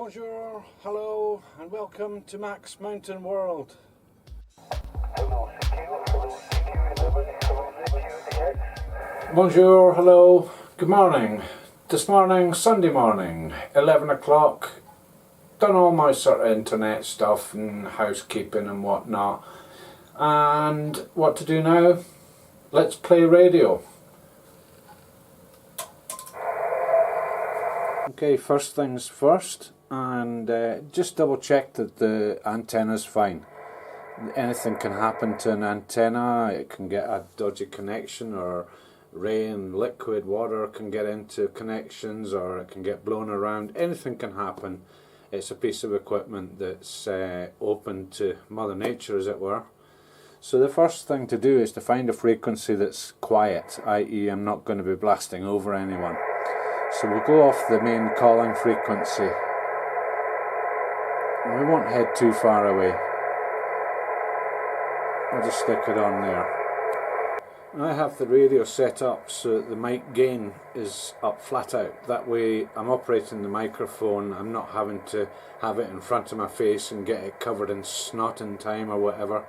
Bonjour, hello, and welcome to MaxMountainWorld. Bonjour, hello, good morning. This morning, Sunday morning, 11 o'clock. Done all my sort of internet stuff and housekeeping and whatnot. And what to do now? Let's play radio. Okay, first things first, and just double check that the antenna's fine. Anything can happen to an antenna. It can get a dodgy connection, or rain, liquid water can get into connections, or it can get blown around. Anything can happen. It's a piece of equipment that's open to Mother Nature, as it were. So the first thing to do is to find a frequency that's quiet, i.e. I'm not going to be blasting over anyone. So we'll go off the main calling frequency. We won't head too far away. I'll just stick it on there. I have the radio set up so that the mic gain is up flat out. That way I'm operating the microphone, I'm not having to have it in front of my face and get it covered in snot in time or whatever.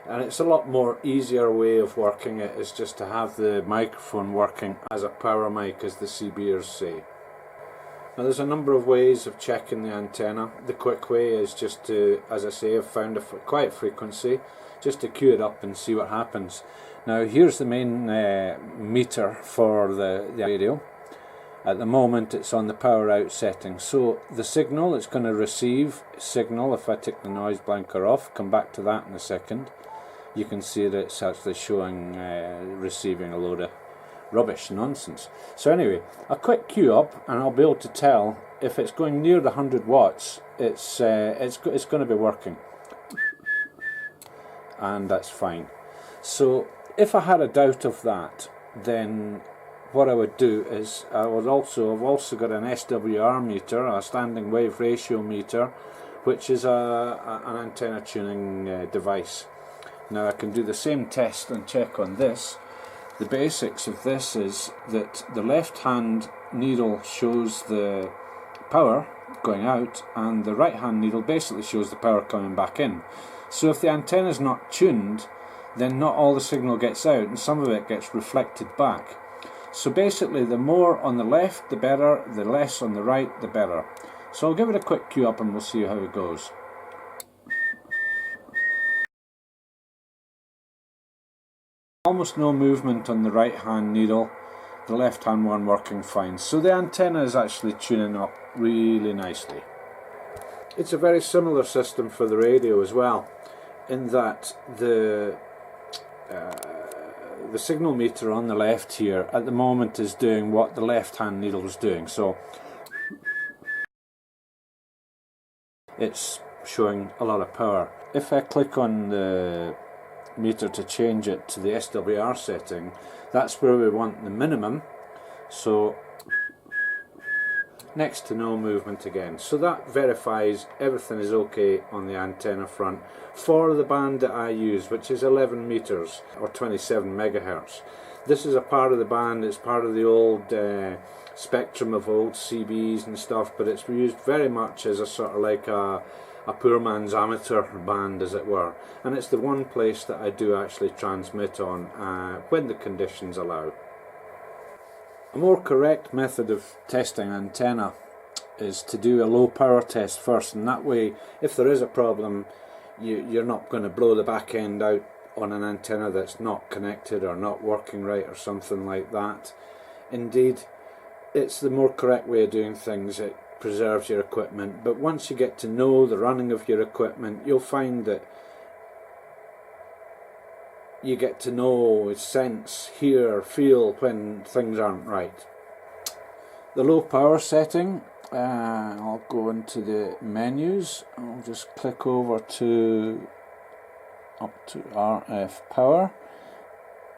And it's a lot more easier way of working it is just to have the microphone working as a power mic, as the CBers say. Now there's a number of ways of checking the antenna. The quick way is just to, as I say, I've found a quiet frequency, just to cue it up and see what happens. Now here's the main meter for the radio. At the moment it's on the power out setting, so the signal, it's going to receive signal. If I take the noise blanker off, come back to that in a second, you can see that it's actually showing receiving a load of rubbish nonsense. So anyway, a quick cue up and I'll be able to tell if it's going near the 100 watts, it's going to be working, and that's fine. So if I had a doubt of that, then what I would do is I've also got an SWR meter, a standing wave ratio meter, which is an antenna tuning device. Now I can do the same test and check on this. The basics of this is that the left hand needle shows the power going out, and the right hand needle basically shows the power coming back in. So if the antenna is not tuned, then not all the signal gets out and some of it gets reflected back. So basically the more on the left the better, the less on the right the better. So I'll give it a quick cue up and we'll see how it goes. Almost no movement on the right hand needle, the left hand one working fine. So the antenna is actually tuning up really nicely. It's a very similar system for the radio as well, in that the signal meter on the left here at the moment is doing what the left hand needle is doing. So it's showing a lot of power. If I click on the meter to change it to the SWR setting, that's where we want the minimum, so next to no movement again. So that verifies everything is okay on the antenna front for the band that I use, which is 11 meters or 27 megahertz. This is a part of the band, it's part of the old spectrum of old CBs and stuff, but it's used very much as a sort of like a poor man's amateur band, as it were, and it's the one place that I do actually transmit on when the conditions allow. A more correct method of testing antenna is to do a low power test first, and that way if there is a problem you're not going to blow the back end out on an antenna that's not connected or not working right or something like that. Indeed, it's the more correct way of doing things. It preserves your equipment, but once you get to know the running of your equipment, you'll find that you get to know, sense, hear, feel when things aren't right. The low power setting, I'll go into the menus, I'll just click over to up to RF power,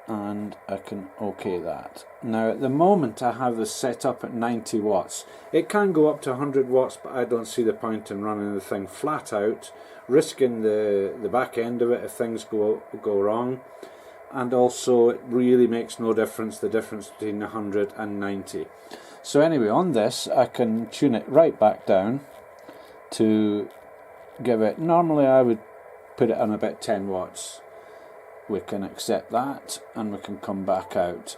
and I can OK that. Now at the moment I have this set up at 90 watts. It can go up to 100 watts, but I don't see the point in running the thing flat out, risking the back end of it if things go wrong. And also it really makes no difference, the difference between 100 and 90. So anyway, on this I can tune it right back down, to give it, normally I would put it on about 10 watts. We can accept that and we can come back out.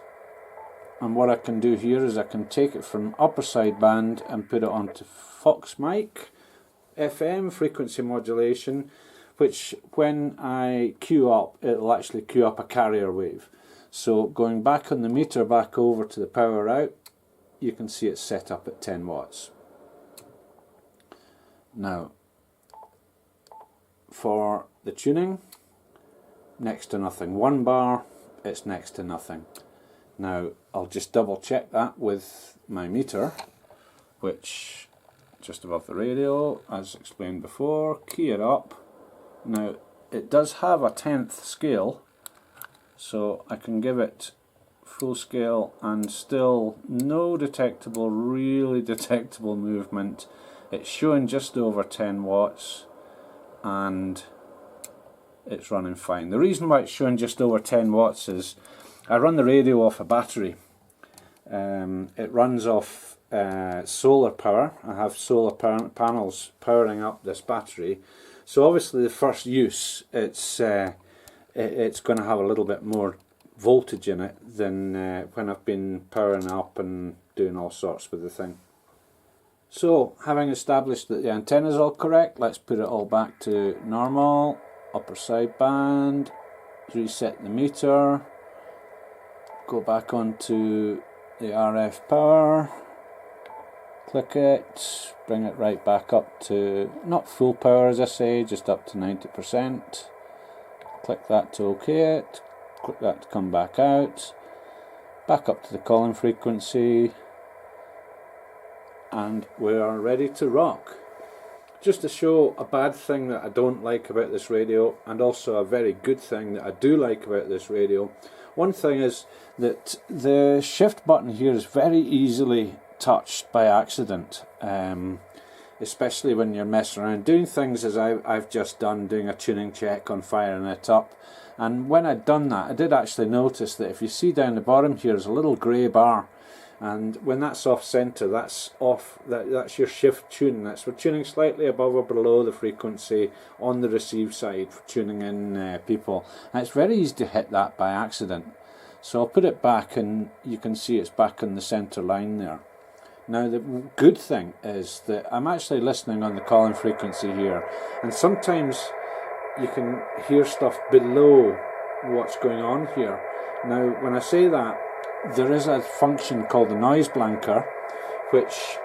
And what I can do here is I can take it from upper sideband and put it onto Fox mic, FM, frequency modulation, which when I queue up, it'll actually queue up a carrier wave. So going back on the meter back over to the power out, you can see it's set up at 10 watts. Now, for the tuning, next to nothing. 1 bar, it's next to nothing. Now, I'll just double check that with my meter, which just above the radio, as explained before. Key it up. Now, it does have a 10th scale, so I can give it full scale and still no detectable, really detectable movement. It's showing just over 10 watts and it's running fine. The reason why it's showing just over 10 watts is I run the radio off a battery. It runs off solar power. I have solar panels powering up this battery. So obviously the first use, it's going to have a little bit more voltage in it than when I've been powering up and doing all sorts with the thing. So having established that the antenna is all correct, let's put it all back to normal. Upper sideband, reset the meter, go back onto the RF power, click it, bring it right back up to, not full power as I say, just up to 90%. Click that to OK it, click that to come back out, back up to the calling frequency, and we are ready to rock. Just to show a bad thing that I don't like about this radio, and also a very good thing that I do like about this radio. One thing is that the shift button here is very easily touched by accident, especially when you're messing around doing things as I've just done, doing a tuning check on firing it up. And when I'd done that, I did actually notice that if you see down the bottom here is a little grey bar. And when that's off center, that's off. That's your shift tune. We're tuning slightly above or below the frequency on the receive side for tuning in people. And it's very easy to hit that by accident. So I'll put it back, and you can see it's back on the center line there. Now the good thing is that I'm actually listening on the calling frequency here, and sometimes you can hear stuff below what's going on here. Now when I say that, there is a function called the noise blanker, which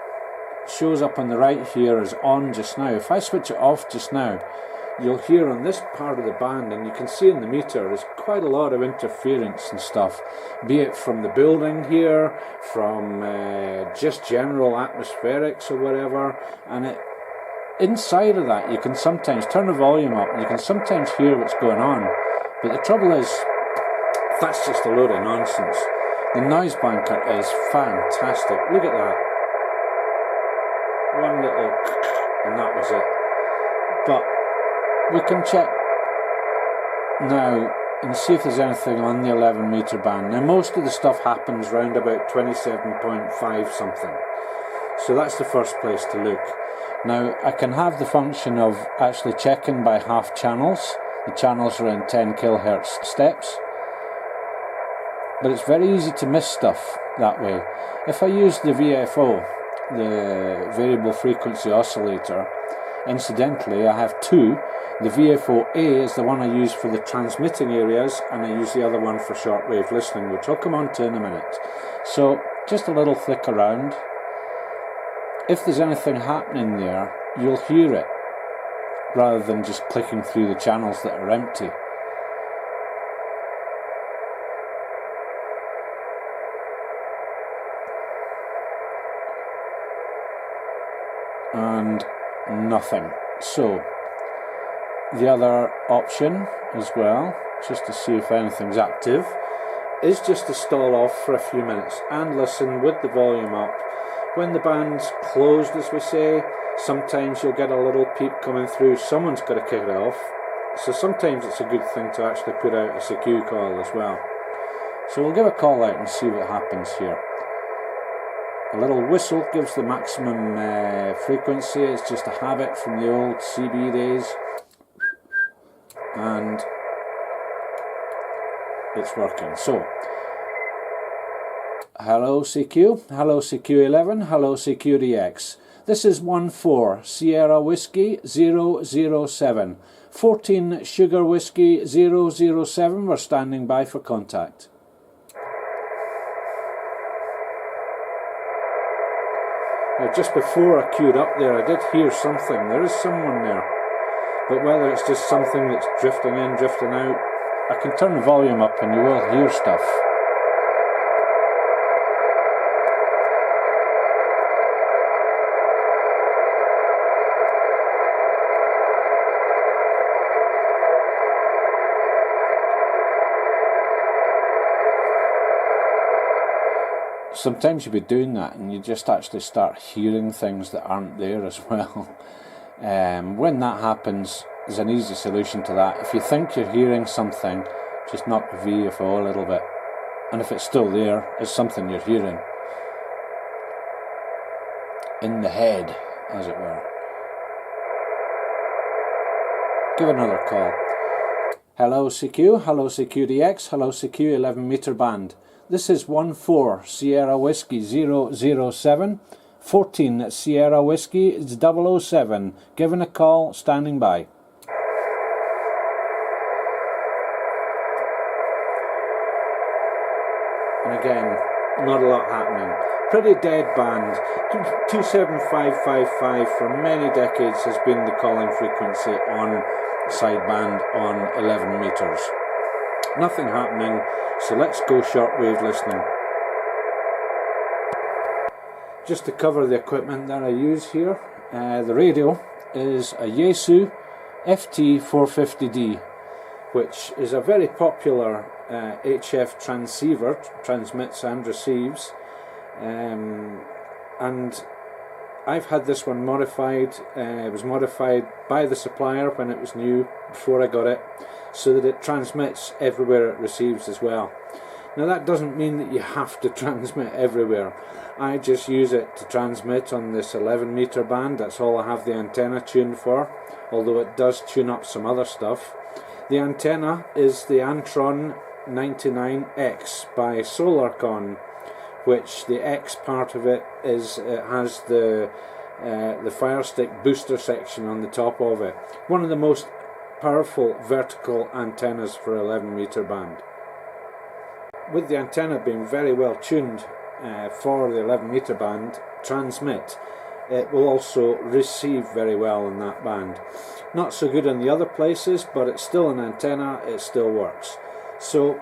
shows up on the right here as on just now. If I switch it off just now, you'll hear on this part of the band, and you can see in the meter, there's quite a lot of interference and stuff, be it from the building here, from just general atmospherics or whatever, and inside of that you can sometimes turn the volume up, and you can sometimes hear what's going on, but the trouble is, that's just a load of nonsense. The noise banker is fantastic. Look at that. One little, and that was it. But we can check now and see if there's anything on the 11 meter band. Now most of the stuff happens round about 27.5 something. So that's the first place to look. Now I can have the function of actually checking by half channels. The channels are in 10 kHz steps. But it's very easy to miss stuff that way. If I use the VFO, the variable frequency oscillator, incidentally I have two. The VFO-A is the one I use for the transmitting areas, and I use the other one for shortwave listening, which I'll come on to in a minute. So just a little flick around. If there's anything happening there, you'll hear it, rather than just clicking through the channels that are empty. And nothing. So the other option as well, just to see if anything's active, is just to stall off for a few minutes and listen with the volume up. When the band's closed, as we say, sometimes you'll get a little peep coming through. Someone's got to kick it off. So sometimes it's a good thing to actually put out a CQ call as well. So we'll give a call out and see what happens here. A little whistle gives the maximum frequency. It's just a habit from the old CB days, and it's working. So, hello CQ, hello CQ11, hello CQDX. This is 14 Sierra Whiskey 007. 14 Sugar Whiskey 007. We're standing by for contact. Now, just before I queued up there, I did hear something. There is someone there. But whether it's just something that's drifting in, drifting out, I can turn the volume up and you will hear stuff. Sometimes you'll be doing that and you just actually start hearing things that aren't there as well. When that happens, there's an easy solution to that. If you think you're hearing something, just knock the VFO a little bit. And if it's still there, it's something you're hearing. In the head, as it were. Give another call. Hello CQ, hello CQDX, hello CQ 11 meter band. This is 14 Sierra Whiskey 007, 14 Sierra Whiskey 007. Given a call, standing by. And again, not a lot happening. Pretty dead band. 27555 for many decades has been the calling frequency on sideband on 11 meters. Nothing happening, so let's go shortwave listening. Just to cover the equipment that I use here, the radio is a Yaesu FT450D, which is a very popular HF transceiver, transmits and receives, and I've had this one modified. It was modified by the supplier when it was new, before I got it, so that it transmits everywhere it receives as well. Now that doesn't mean that you have to transmit everywhere. I just use it to transmit on this 11 meter band. That's all I have the antenna tuned for, although it does tune up some other stuff. The antenna is the Antron 99X by Solarcon, which the X part of it is, it has the Fire Stick booster section on the top of it. One of the most powerful vertical antennas for 11 meter band. With the antenna being very well tuned for the 11 meter band transmit, it will also receive very well in that band. Not so good in the other places, but it's still an antenna, it still works. So,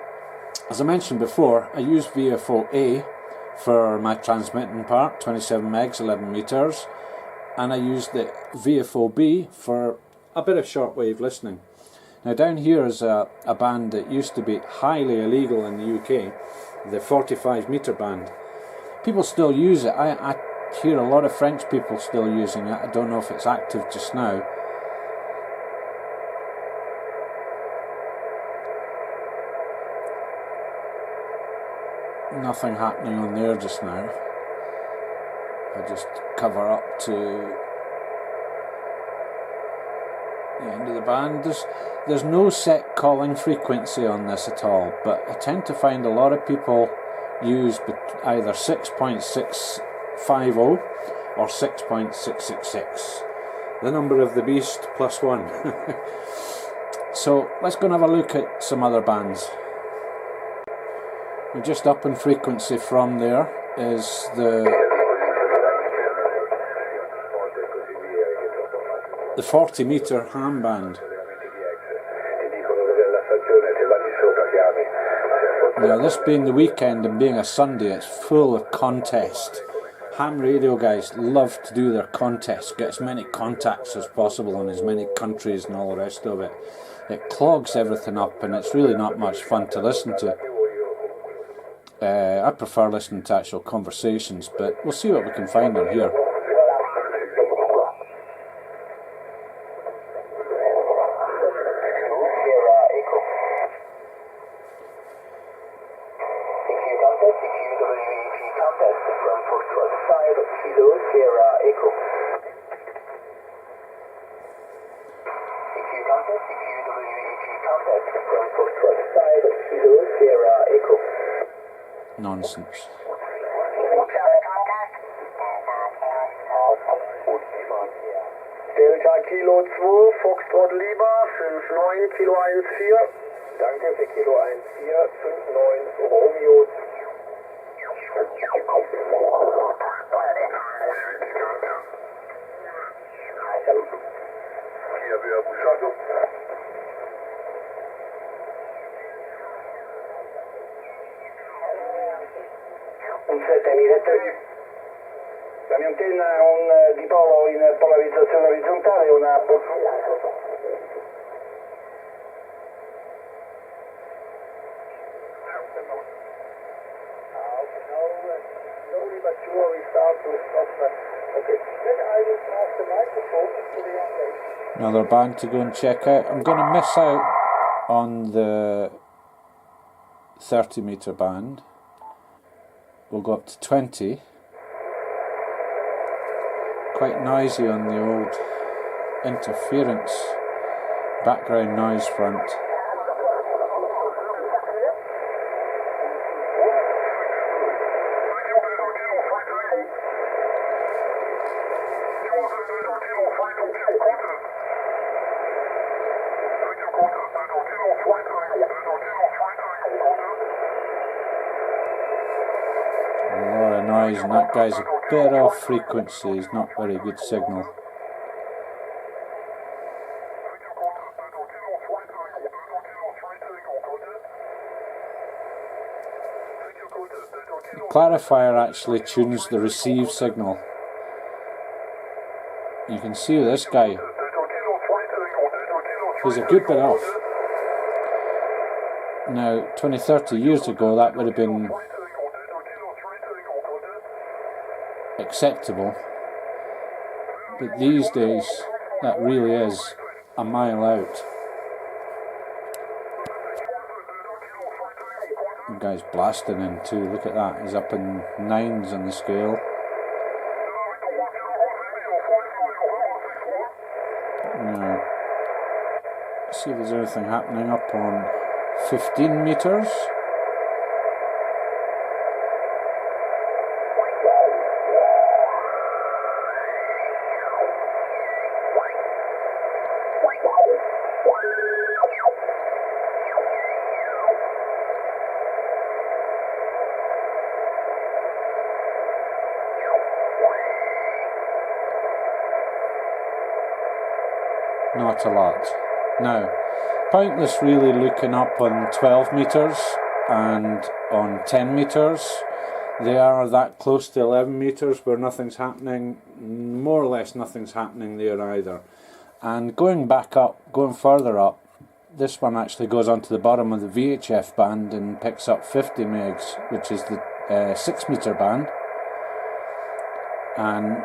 as I mentioned before, I use VFO A for my transmitting part, 27 megs, 11 meters, and I use the VFO B for a bit of shortwave listening. Now down here is a band that used to be highly illegal in the UK, the 45 meter band. People still use it. I hear a lot of French people still using it. I don't know if it's active just now. Nothing happening on there just now. I just cover up to the end of the band. There's no set calling frequency on this at all, but I tend to find a lot of people use either 6.650 or 6.666, the number of the beast plus one. So let's go and have a look at some other bands. We're just up in frequency from there is the 40 meter ham band. Now this being the weekend and being a Sunday, it's full of contest. Ham radio guys love to do their contests, get as many contacts as possible in as many countries and all the rest of it. It clogs everything up and it's really not much fun to listen to. I prefer listening to actual conversations, but we'll see what we can find on here. Nonsense. Delta Kilo 2, Foxtrot Lima, 59 Kilo 14. Danke für Kilo 14, 59 Romeo. Un 7003. La mia antenna è un dipolo in polarizzazione orizzontale, una... Slowly but surely start to stop. Okay, then I will pass the microphone to the young lady. Another band to go and check out. I'm going to miss out on the 30 meter band. We'll go up to 20. Quite noisy on the old interference background noise front. A lot of noise, and that guy's a bit off frequency. He's not very good signal. The clarifier actually tunes the receive signal. You can see this guy, he's a good bit off. Now 20-30 years ago that would have been acceptable, but these days that really is a mile out. The guy's blasting in too, look at that, he's up in 9s on the scale. Now, let's see if there's anything happening up on 15 meters. Not a lot. Now, pointless really looking up on 12 meters and on 10 meters. They are that close to 11 meters where nothing's happening. More or less nothing's happening there either. And going back up, going further up, this one actually goes onto the bottom of the VHF band and picks up 50 megs, which is the 6 meter band. And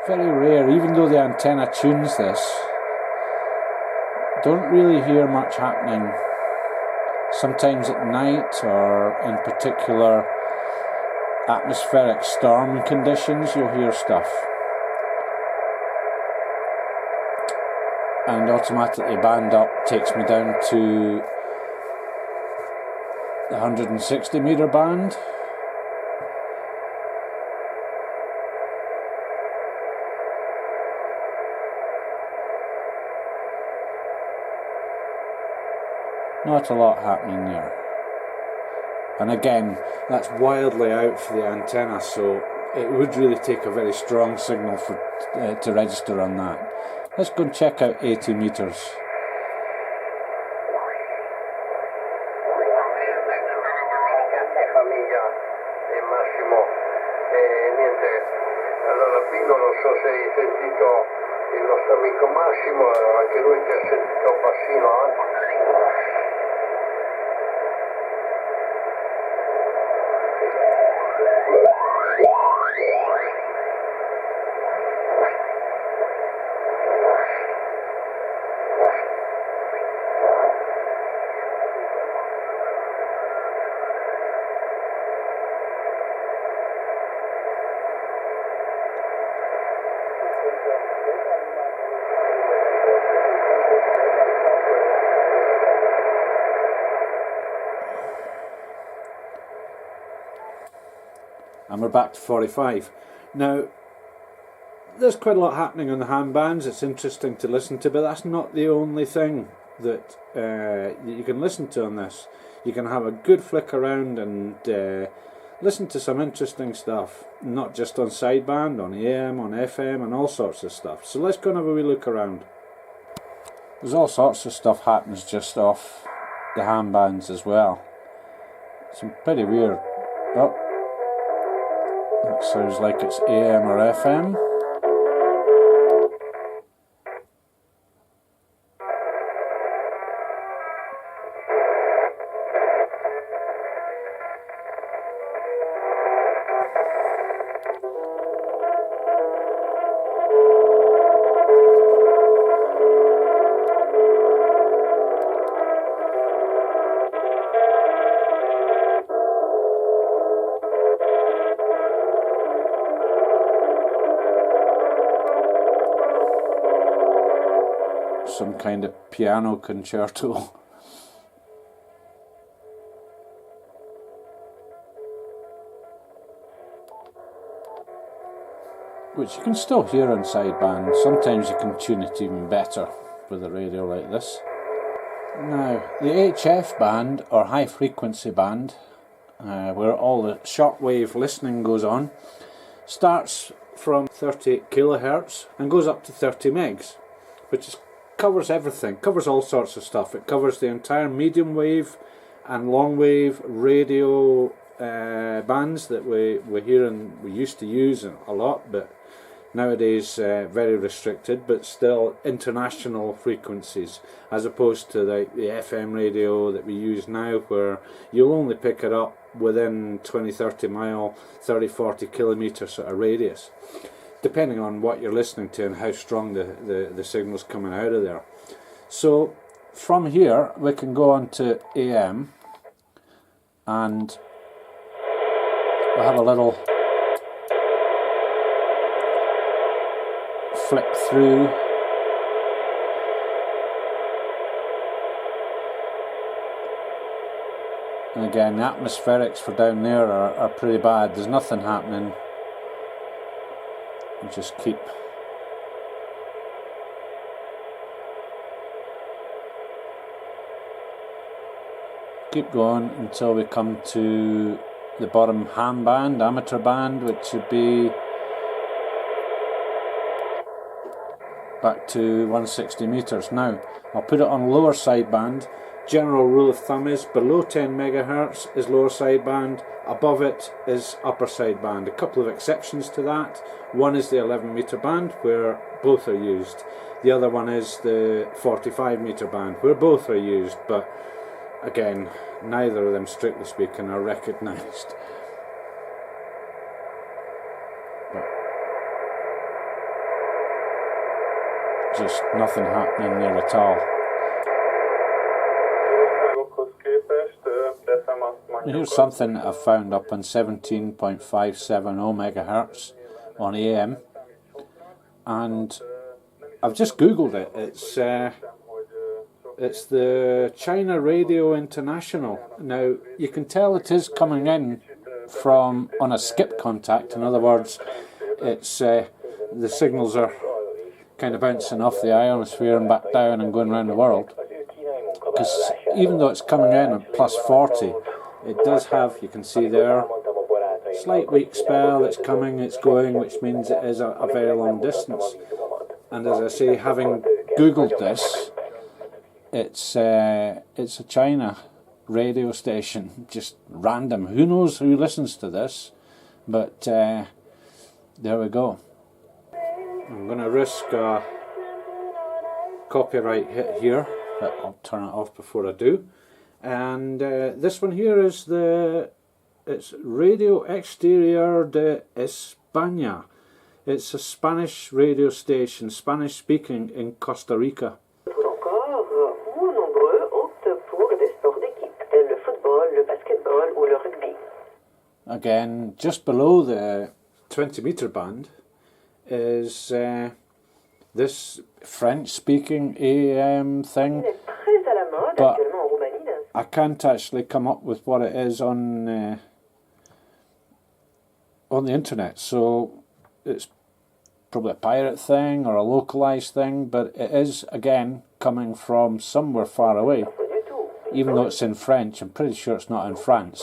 very rare, even though the antenna tunes this, don't really hear much happening. Sometimes at night or in particular atmospheric storm conditions you'll hear stuff. And automatically band up takes me down to the 160 meter band. Not a lot happening there. And again, that's wildly out for the antenna, so it would really take a very strong signal for to register on that. Let's go and check out 80 meters. Il nostro amico Massimo, anche lui ti ha sentito bassino anche. we're back to 45. Now, there's quite a lot happening on the ham bands. It's interesting to listen to, but that's not the only thing that you can listen to on this. You can have a good flick around and listen to some interesting stuff, not just on sideband, on AM, on FM, and all sorts of stuff. So let's go and have a wee look around. There's all sorts of stuff happens just off the ham bands as well. Some pretty weird. Oh, that sounds like it's AM or FM. Some kind of piano concerto. Which you can still hear on sideband. Sometimes you can tune it even better with a radio like this. Now, the HF band, or high frequency band, where all the shortwave listening goes on, starts from 38 kilohertz and goes up to 30 megs, which covers everything, covers all sorts of stuff. It covers the entire medium wave and long wave radio bands that we hear and we used to use a lot, but nowadays very restricted, but still international frequencies, as opposed to the FM radio that we use now, where you'll only pick it up within 20-30 mile, 30-40 kilometre sort of radius, depending on what you're listening to and how strong the signal's coming out of there. So from here we can go on to AM, and we'll have a little flick through. And again, the atmospherics for down there are pretty bad. There's nothing happening. You just keep going until we come to the bottom ham band, amateur band, which would be back to 160 meters. Now, I'll put it on lower sideband. General rule of thumb is below 10 megahertz is lower sideband, above it is upper sideband. A couple of exceptions to that. One is the 11 meter band, where both are used. The other one is the 45 meter band, where both are used, but again, neither of them, strictly speaking, are recognised. Just nothing happening there at all. Here's something that I've found up on 17.570 megahertz on AM, and I've just googled it. It's the China Radio International. Now you can tell it is coming in from on a skip contact. In other words, it's the signals are kind of bouncing off the ionosphere and back down and going around the world. Because even though it's coming in at plus 40, it does have, you can see there, slight weak spell. It's coming, it's going, which means it is a very long distance. And as I say, having googled this, it's a China radio station, just random. Who knows who listens to this? But there we go. I'm going to risk a copyright hit here, but I'll turn it off before I do. And this one here is it's Radio Exterior de España. It's a Spanish radio station, Spanish speaking, in Costa Rica. Again, just below the 20 meter band is this French speaking AM thing, but I can't actually come up with what it is on on the internet, so it's probably a pirate thing or a localized thing, but it is again coming from somewhere far away. Even though it's in French, I'm pretty sure it's not in France.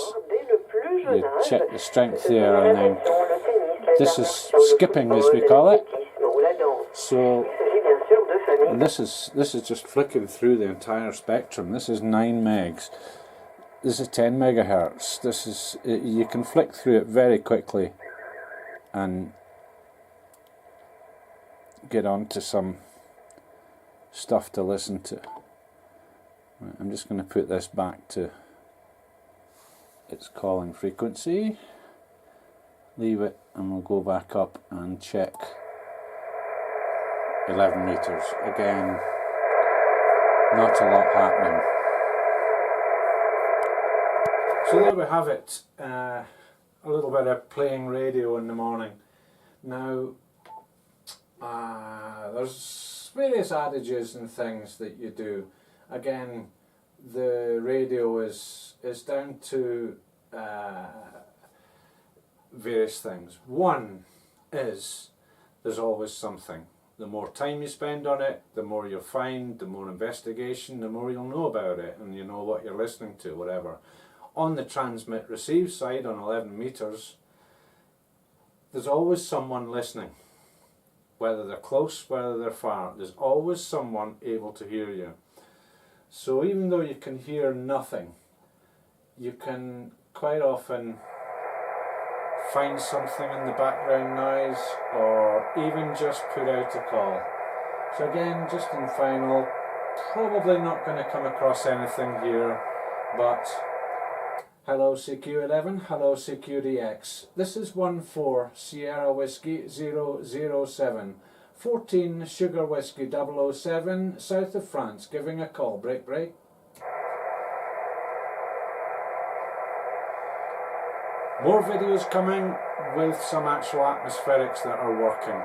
You check the strength there, and then this is skipping, as we call it. So and this is just flicking through the entire spectrum. This is 9 megs. This is 10 megahertz. This is, you can flick through it very quickly and get on to some stuff to listen to. Right, I'm just going to put this back to its calling frequency, leave it, and we'll go back up and check 11 meters. Again, not a lot happening. So there we have it, a little bit of playing radio in the morning. Now, there's various adages and things that you do. Again, the radio is down to various things. One is, there's always something. The more time you spend on it, the more you'll find, the more investigation, the more you'll know about it, and you know what you're listening to, whatever. On the transmit-receive side, on 11 meters, there's always someone listening. Whether they're close, whether they're far, there's always someone able to hear you. So even though you can hear nothing, you can quite often find something in the background noise, or even just put out a call. So again, just in final, probably not going to come across anything here, but hello CQ11, hello CQDX. This is 14 Sierra Whiskey 007, 14 Sugar Whiskey 007, south of France, giving a call. Break, break. More videos coming with some actual atmospherics that are working.